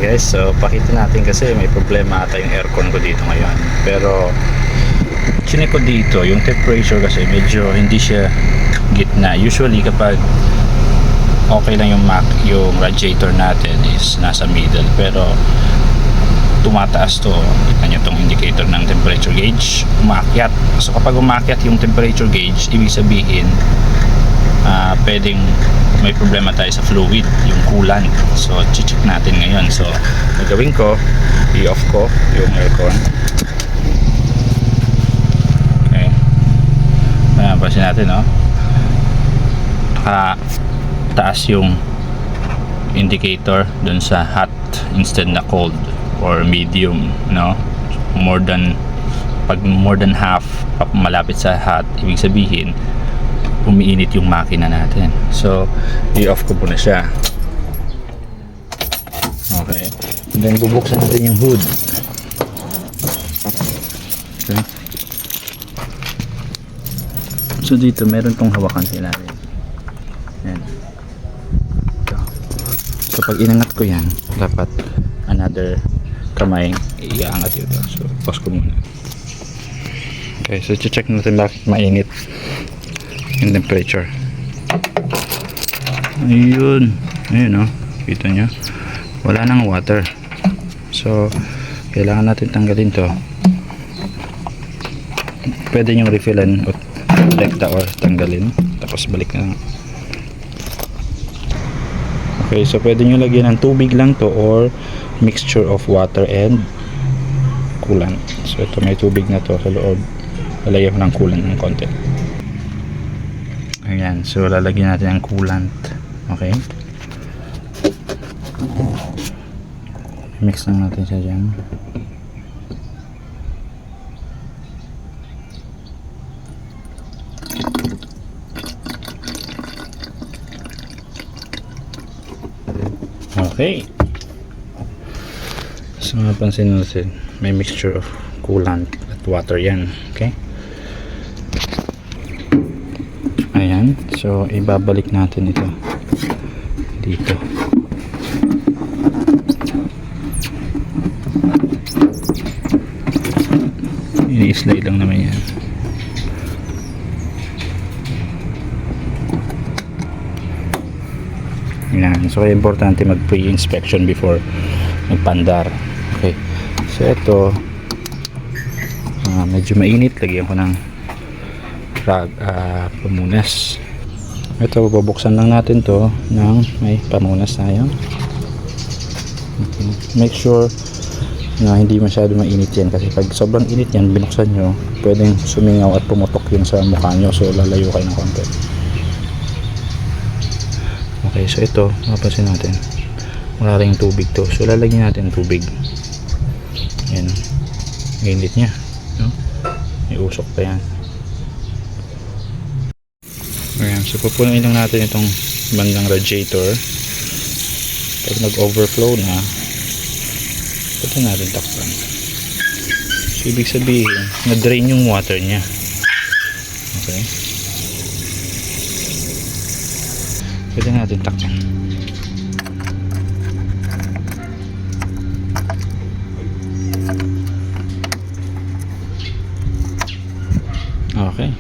Okay guys, so pakita natin kasi may problema ata yung aircon ko dito ngayon. Pero chinek ko dito, yung temperature kasi medyo hindi siya gitna. Usually kapag okay lang yung radiator natin is nasa middle, pero tumataas to. Kita nyo tong indicator ng temperature gauge, umaakyat. So kapag umaakyat yung temperature gauge, ibig sabihin pwedeng may problema tayo sa fluid, yung coolant. So check natin ngayon. So gagawin ko, i-off ko yung aircon. Okay, pansin natin, no? Taas yung indicator dun sa hot instead na cold or medium, no? Pag more than half malapit sa hot, ibig sabihin umiinit yung makina natin. So i-off ko muna siya. Okay, and then bubuksan natin yung hood. Okay, so dito meron tong hawakan sa ilalim. Yan. So pag inangat ko yan, dapat another kamay iaangat yun. So pause ko muna. Okay, so check natin bakit mainit yung temperature. Ayun, o, kita nyo, wala nang water. So kailangan natin tanggalin to. Pwede nyo refillan o kolekta or tanggalin, tapos balik na lang. Okay, so pwede nyo lagyan ng tubig lang to or mixture of water and coolant. So ito, may tubig na to sa loob, lalagyan ko ng coolant ng konti. Ayan, so lalagyan natin ang coolant. Okay, mix lang natin siya dyan. Okay, so napansin natin may mixture of coolant at water yan. Okay, ayan, so ibabalik natin ito dito. I-slide lang naman yan. Ayan, so importante mag pre-inspection before magpandar. Okay, so ito medyo mainit, lagyan ko ng pamunas. Ito, babuksan lang natin to ng may pamunas tayo. Okay. Make sure na hindi masyado mainit yan, kasi pag sobrang init yan, binuksan nyo, pwedeng sumingaw at pumutok yun sa mukha nyo. So lalayo kayo ng konti. Okay, so ito, mapapansin natin wala ring tubig to, so lalagyan natin tubig. Yan, init nya, no? May usok pa yan. Ayan, so pupunuin lang natin itong bandang radiator. Pag nag-overflow na, pwede natin takpan. So ibig sabihin na-drain yung water nya. Okay, pwede natin takpan. Okay,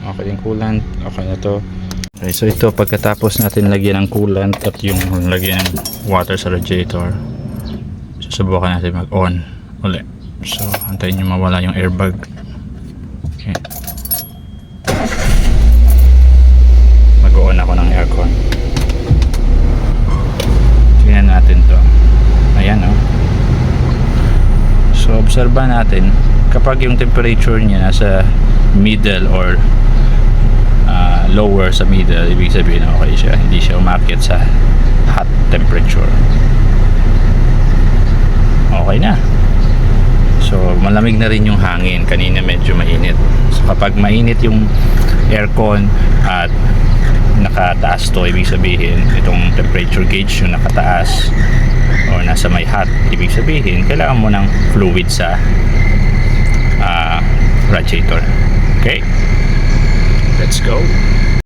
okay yung coolant, okay na to. Okay, so ito, pagkatapos natin lagyan ng coolant at yung lagyan ng water sa radiator, susubukan natin mag-on ulit. So antayin nyo mawala yung airbag. Okay, mag-on ako ng aircon. Tingnan natin to. Ayan, oh. So obserba natin kapag yung temperature niya nasa middle or lower sa middle, ibig sabihin okay siya, hindi siya umakyat sa hot temperature. Okay na. So malamig na rin yung hangin, kanina medyo mainit. So kapag mainit yung aircon at nakataas to, ibig sabihin itong temperature gauge yung nakataas or nasa may hot, ibig sabihin kailangan mo ng fluid sa radiator. Okay, let's go.